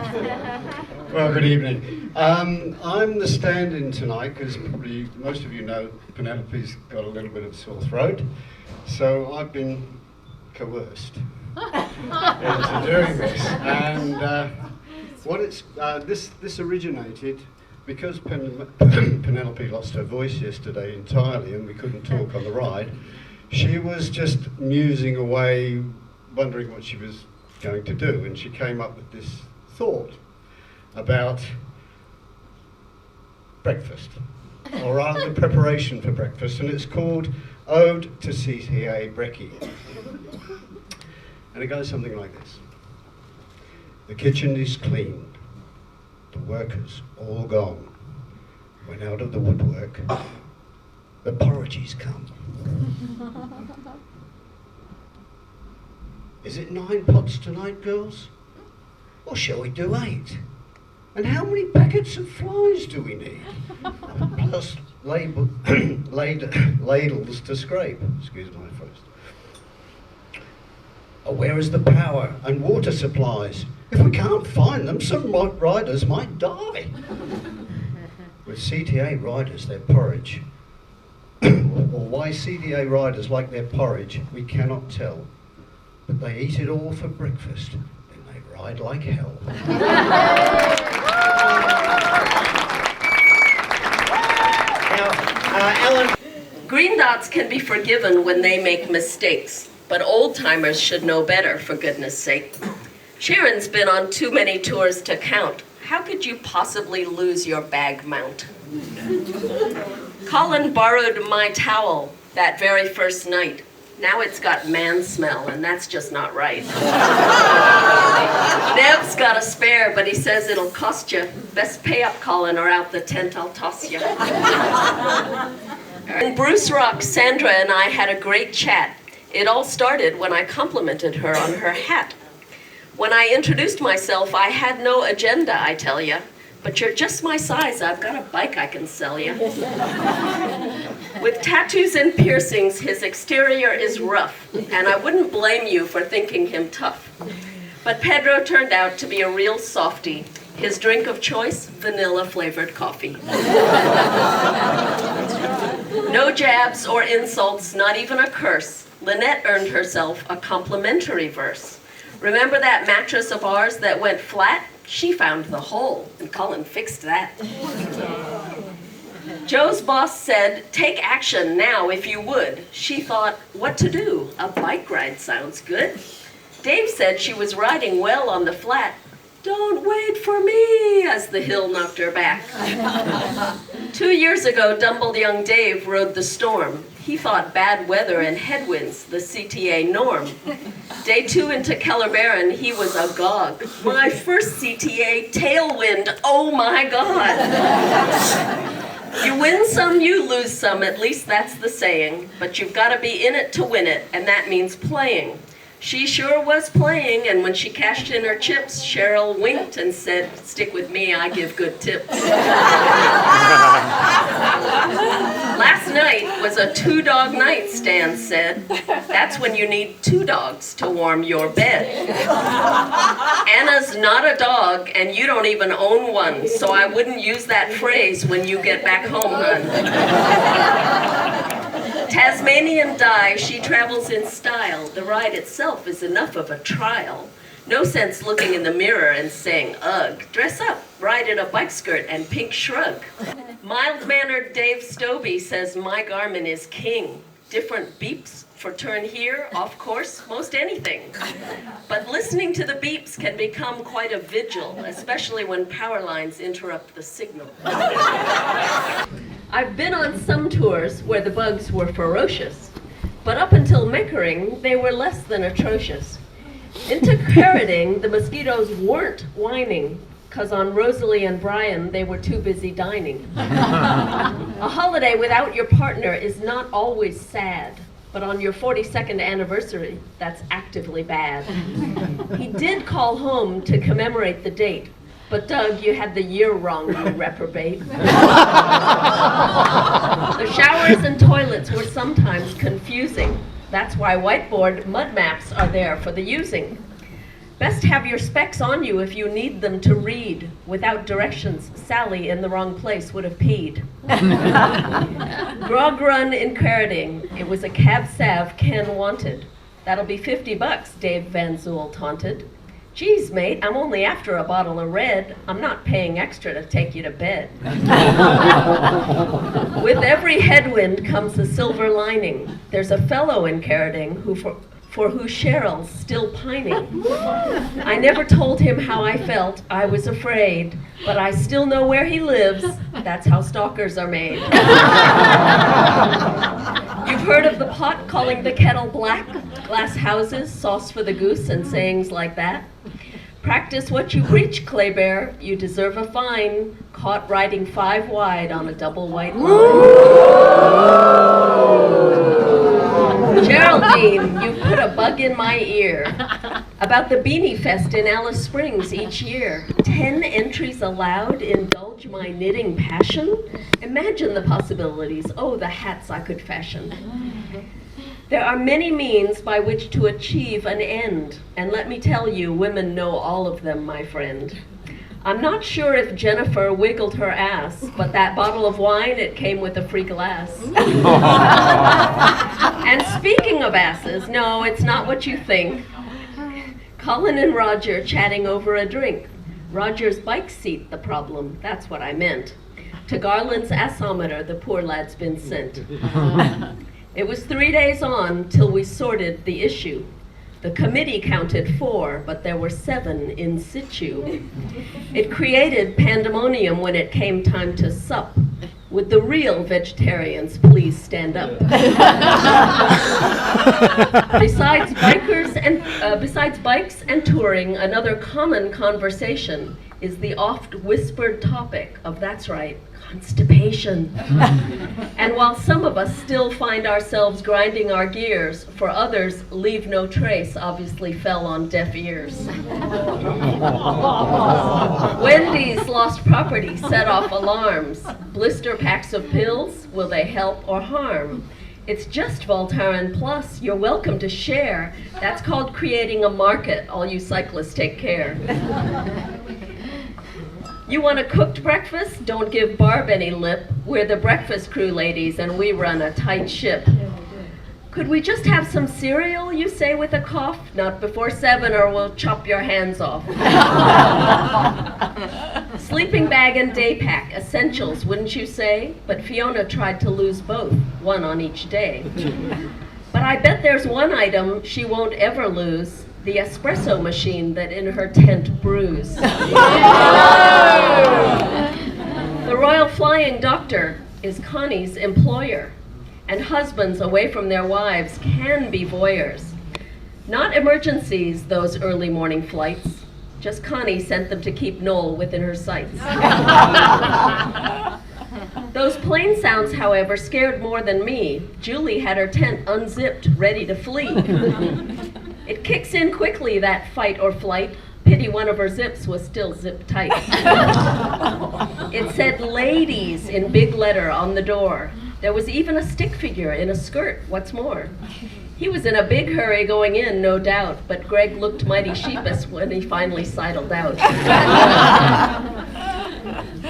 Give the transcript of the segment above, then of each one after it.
Well, good evening. I'm the stand-in tonight because probably most of you know Penelope's got a little bit of sore throat, so I've been coerced into doing this. And this originated because Penelope lost her voice yesterday entirely, and we couldn't talk on the ride. She was just musing away, wondering what she was going to do, and she came up with this thought about breakfast, or rather the preparation for breakfast, and it's called Ode to CTA Brekkie. And it goes something like this. The kitchen is clean, the workers all gone. When out of the woodwork, the porridges come. Is it 9 pots tonight, girls? Or shall we do 8? And how many packets of flies do we need? Plus ladles to scrape. Excuse my first. Oh, where is the power and water supplies? If we can't find them, some riders might die. With CTA riders, their porridge, or why CTA riders like their porridge, we cannot tell. But they eat it all for breakfast, then they ride like hell. Now, Ellen, green dots can be forgiven when they make mistakes, but old-timers should know better, for goodness sake. Sharon's been on too many tours to count. How could you possibly lose your bag mount? Colin borrowed my towel that very first night. Now it's got man smell, and that's just not right. Nev's got a spare, but he says it'll cost you. Best pay up, Colin, or out the tent I'll toss you. In Bruce Rock, Sandra and I had a great chat. It all started when I complimented her on her hat. When I introduced myself, I had no agenda, I tell ya. But you're just my size, I've got a bike I can sell ya. With tattoos and piercings, his exterior is rough, and I wouldn't blame you for thinking him tough. But Pedro turned out to be a real softie. His drink of choice, vanilla-flavored coffee. No jabs or insults, not even a curse. Lynette earned herself a complimentary verse. Remember that mattress of ours that went flat? She found the hole, and Colin fixed that. Joe's boss said, take action now if you would. She thought, what to do? A bike ride sounds good. Dave said she was riding well on the flat. Don't wait for me, as the hill knocked her back. 2 years ago, dumbled young Dave rode the storm. He thought bad weather and headwinds, the CTA norm. Day 2 into Kellerbarron, he was agog. My first CTA tailwind, oh my God. You win some, you lose some, at least that's the saying. But you've got to be in it to win it, and that means playing. She sure was playing, and when she cashed in her chips, Cheryl winked and said, stick with me, I give good tips. Last night was a 2-dog night, Stan said. That's when you need 2 dogs to warm your bed. Anna's not a dog, and you don't even own one, so I wouldn't use that phrase when you get back home, hun. Tasmanian Di, she travels in style. The ride itself is enough of a trial. No sense looking in the mirror and saying, ugh. Dress up, ride in a bike skirt and pink shrug. Mild-mannered Dave Stobie says my Garmin is king. Different beeps for turn here, off course, most anything. But listening to the beeps can become quite a vigil, especially when power lines interrupt the signal. I've been on some tours where the bugs were ferocious, but up until Meckering, they were less than atrocious. Into Carrading, the mosquitoes weren't whining, 'cause on Rosalie and Brian, they were too busy dining. A holiday without your partner is not always sad, but on your 42nd anniversary, that's actively bad. He did call home to commemorate the date, but Doug, you had the year wrong, you reprobate. The showers and toilets were sometimes confusing. That's why whiteboard mud maps are there for the using. Best have your specs on you if you need them to read. Without directions, Sally in the wrong place would have peed. Grog run in Carding. It was a cab sav Ken wanted. That'll be $50, Dave Van Zool taunted. Geez, mate, I'm only after a bottle of red. I'm not paying extra to take you to bed. With every headwind comes a silver lining. There's a fellow in Carding who for who Cheryl's still pining. I never told him how I felt, I was afraid, but I still know where he lives. That's how stalkers are made. You've heard of the pot calling the kettle black, glass houses, sauce for the goose, and sayings like that. Practice what you preach, Clay Bear. You deserve a fine. Caught riding 5 wide on a double white line. Geraldine, you put a bug in my ear about the Beanie Fest in Alice Springs each year. 10 entries allowed, indulge my knitting passion. Imagine the possibilities, oh, the hats I could fashion. There are many means by which to achieve an end, and let me tell you, women know all of them, my friend. I'm not sure if Jennifer wiggled her ass, but that bottle of wine, it came with a free glass. And speaking of asses, no, it's not what you think. Colin and Roger chatting over a drink. Roger's bike seat, the problem, that's what I meant. To Garland's assometer, the poor lad's been sent. It was 3 days on till we sorted the issue. The committee counted 4, but there were 7 in situ. It created pandemonium when it came time to sup. Would the real vegetarians please stand up? Besides bikes and touring, another common conversation is the oft whispered topic of, that's right, constipation. And while some of us still find ourselves grinding our gears, for others, leave no trace obviously fell on deaf ears. Wendy's lost property set off alarms. Blister packs of pills, will they help or harm? It's just Voltaren Plus, you're welcome to share. That's called creating a market, all you cyclists take care. You want a cooked breakfast? Don't give Barb any lip. We're the breakfast crew, ladies, and we run a tight ship. Could we just have some cereal, you say with a cough? Not before 7 or we'll chop your hands off. Sleeping bag and day pack, essentials, wouldn't you say? But Fiona tried to lose both, 1 on each day. But I bet there's one item she won't ever lose. The espresso machine that in her tent brews. The Royal Flying Doctor is Connie's employer, and husbands away from their wives can be voyeurs. Not emergencies, those early morning flights. Just Connie sent them to keep Noel within her sights. Those plane sounds, however, scared more than me. Julie had her tent unzipped, ready to flee. It kicks in quickly, that fight or flight. Pity one of her zips was still zipped tight. It said ladies in big letter on the door. There was even a stick figure in a skirt, what's more. He was in a big hurry going in, no doubt, but Greg looked mighty sheepish when he finally sidled out.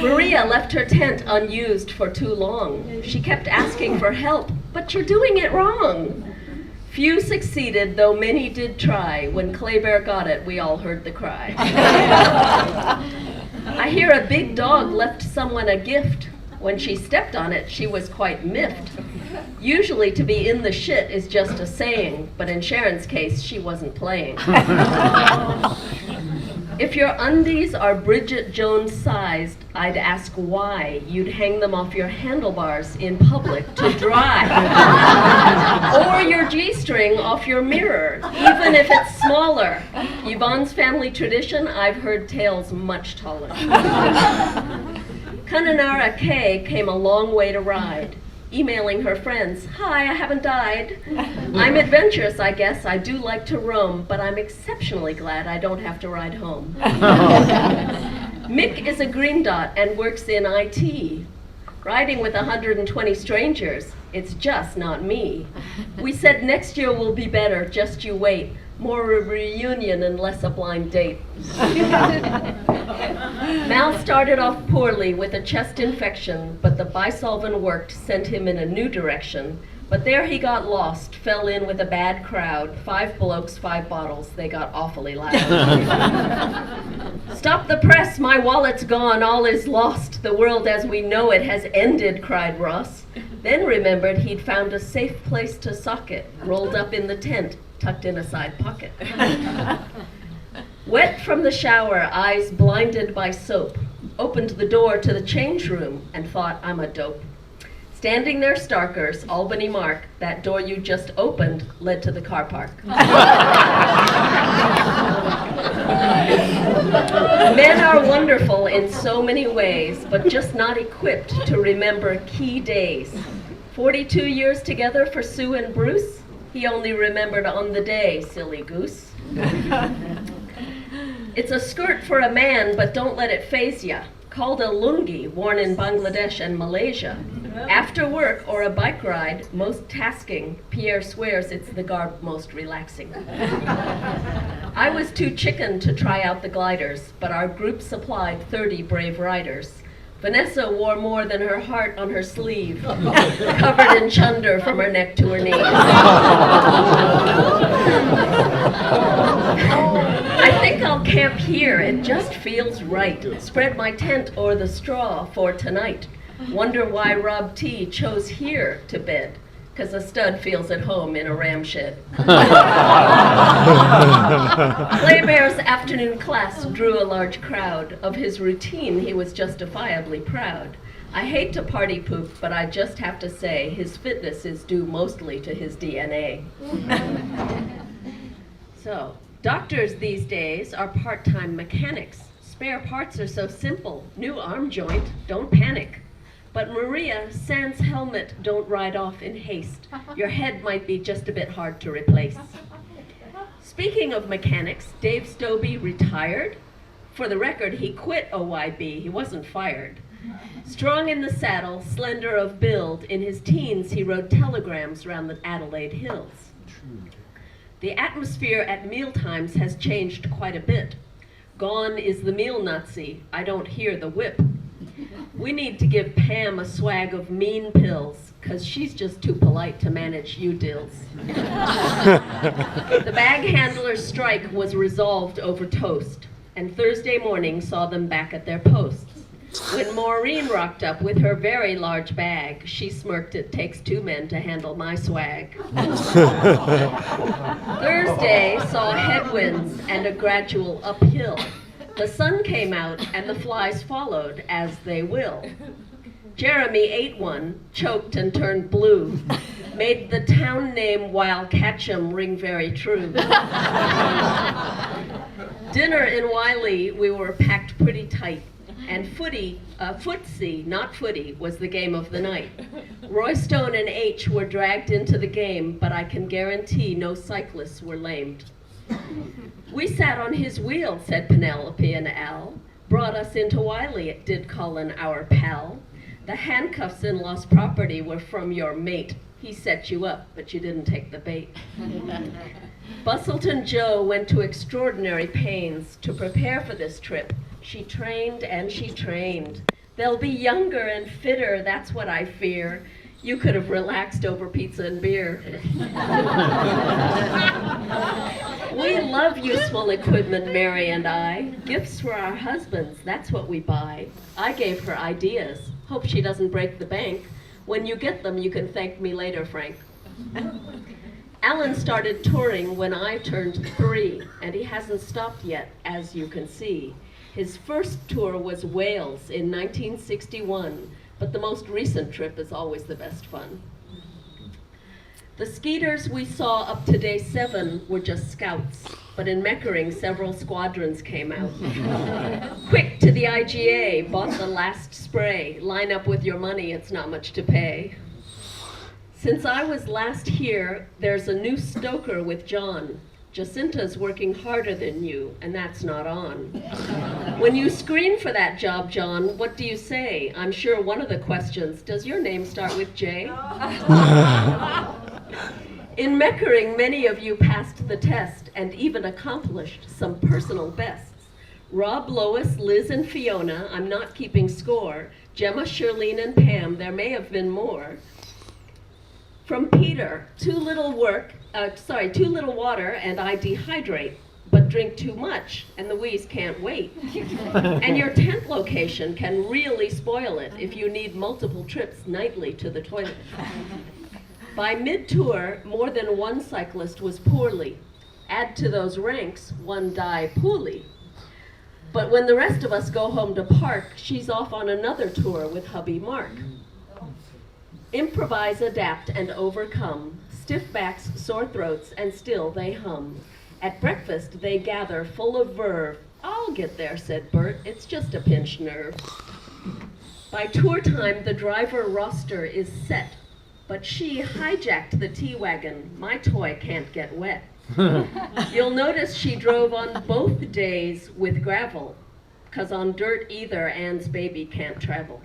Maria left her tent unused for too long. She kept asking for help, but you're doing it wrong. Few succeeded, though many did try. When Clay Bear got it, we all heard the cry. I hear a big dog left someone a gift. When she stepped on it, she was quite miffed. Usually to be in the shit is just a saying, but in Sharon's case, she wasn't playing. If your undies are Bridget Jones sized, I'd ask why you'd hang them off your handlebars in public to dry. Or your G-string off your mirror, even if it's smaller. Yvonne's family tradition, I've heard tales much taller. Kunanara Kay came a long way to ride, emailing her friends, hi, I haven't died. I'm adventurous, I guess, I do like to roam, but I'm exceptionally glad I don't have to ride home. Mick is a green dot and works in IT. Riding with 120 strangers, it's just not me. We said next year will be better, just you wait. More a reunion and less a blind date. Mal started off poorly with a chest infection, but the bisolvent worked, sent him in a new direction. But there he got lost, fell in with a bad crowd. 5 blokes, 5 bottles, they got awfully loud. Stop the press, my wallet's gone, all is lost. The world as we know it has ended, cried Ross. Then remembered he'd found a safe place to sock it, rolled up in the tent, tucked in a side pocket. Wet from the shower, eyes blinded by soap, opened the door to the change room and thought, I'm a dope. Standing there starkers, Albany Mark, that door you just opened led to the car park. Men are wonderful in so many ways, but just not equipped to remember key days. 42 years together for Sue and Bruce, he only remembered on the day, silly goose. It's a skirt for a man, but don't let it faze ya. Called a lungi, worn in Bangladesh and Malaysia. After work or a bike ride, most tasking, Pierre swears it's the garb most relaxing. I was too chicken to try out the gliders, but our group supplied 30 brave riders. Vanessa wore more than her heart on her sleeve, covered in chunder from her neck to her knees. I think I'll camp here, it just feels right. Spread my tent o'er the straw for tonight. Wonder why Rob T chose here to bed, 'cause a stud feels at home in a ramshed. Claybear's afternoon class drew a large crowd. Of his routine, he was justifiably proud. I hate to party poop, but I just have to say his fitness is due mostly to his DNA. So, doctors these days are part-time mechanics. Spare parts are so simple. New arm joint, don't panic. But Maria, sans helmet, don't ride off in haste. Your head might be just a bit hard to replace. Speaking of mechanics, Dave Stobie retired. For the record, he quit OYB, he wasn't fired. Strong in the saddle, slender of build, in his teens he rode telegrams round the Adelaide hills. The atmosphere at mealtimes has changed quite a bit. Gone is the meal Nazi, I don't hear the whip. We need to give Pam a swag of mean pills, 'cause she's just too polite to manage you dills. The bag handler's strike was resolved over toast, and Thursday morning saw them back at their posts. When Maureen rocked up with her very large bag, she smirked, it takes 2 men to handle my swag. Thursday saw headwinds and a gradual uphill. The sun came out and the flies followed, as they will. Jeremy ate one, choked and turned blue, made the town name Weil Catchum ring very true. Dinner in Wiley, we were packed pretty tight, and footsie, not footy, was the game of the night. Roystone and H were dragged into the game, but I can guarantee no cyclists were lamed. We sat on his wheel, said Penelope and Al. Brought us into Wiley, it did Colin, our pal. The handcuffs in lost property were from your mate. He set you up, but you didn't take the bait. Bustleton Joe went to extraordinary pains to prepare for this trip. She trained and she trained. They'll be younger and fitter, that's what I fear. You could have relaxed over pizza and beer. We love useful equipment, Mary and I. Gifts for our husbands, that's what we buy. I gave her ideas. Hope she doesn't break the bank. When you get them, you can thank me later, Frank. Alan started touring when I turned 3, and he hasn't stopped yet, as you can see. His first tour was Wales in 1961, but the most recent trip is always the best fun. The skeeters we saw up to day 7 were just scouts, but in Meckering several squadrons came out. Quick to the IGA, bought the last spray. Line up with your money, it's not much to pay. Since I was last here, there's a new stoker with John. Jacinta's working harder than you, and that's not on. When you screen for that job, John, what do you say? I'm sure one of the questions, does your name start with J? In Meckering, many of you passed the test and even accomplished some personal bests. Rob, Lois, Liz, and Fiona, I'm not keeping score. Gemma, Shirlene, and Pam, there may have been more. From Peter, too little water and I dehydrate, but drink too much and the wheeze can't wait. And your tent location can really spoil it if you need multiple trips nightly to the toilet. By mid-tour, more than one cyclist was poorly. Add to those ranks, one die poorly. But when the rest of us go home to park, she's off on another tour with hubby Mark. Improvise, adapt, and overcome. Stiff backs, sore throats, and still they hum. At breakfast, they gather full of verve. I'll get there, said Bert. It's just a pinched nerve. By tour time, the driver roster is set. But she hijacked the T-wagon. My toy can't get wet. You'll notice she drove on both days with gravel, 'cause on dirt either Anne's baby can't travel.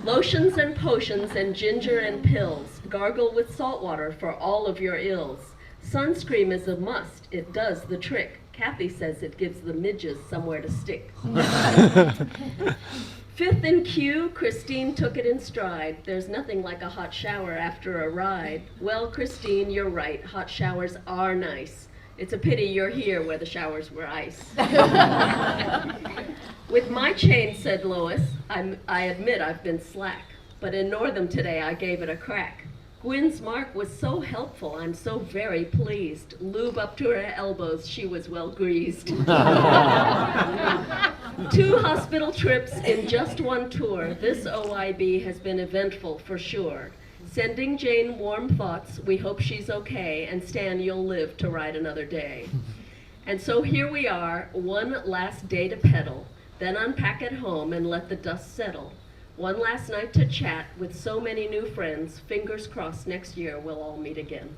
Lotions and potions and ginger and pills. Gargle with salt water for all of your ills. Sunscreen is a must. It does the trick. Kathy says it gives the midges somewhere to stick. Fifth in queue, Christine took it in stride. There's nothing like a hot shower after a ride. Well, Christine, you're right. Hot showers are nice. It's a pity you're here where the showers were ice. With my chain, said Lois, I admit I've been slack, but in Northam today I gave it a crack. Gwen's mark was so helpful, I'm so very pleased. Lube up to her elbows, she was well greased. 2 hospital trips in just one tour. This OIB has been eventful for sure. Sending Jane warm thoughts, we hope she's okay, and Stan, you'll live to ride another day. And so here we are, one last day to pedal, then unpack at home and let the dust settle. One last night to chat with so many new friends. Fingers crossed next year we'll all meet again.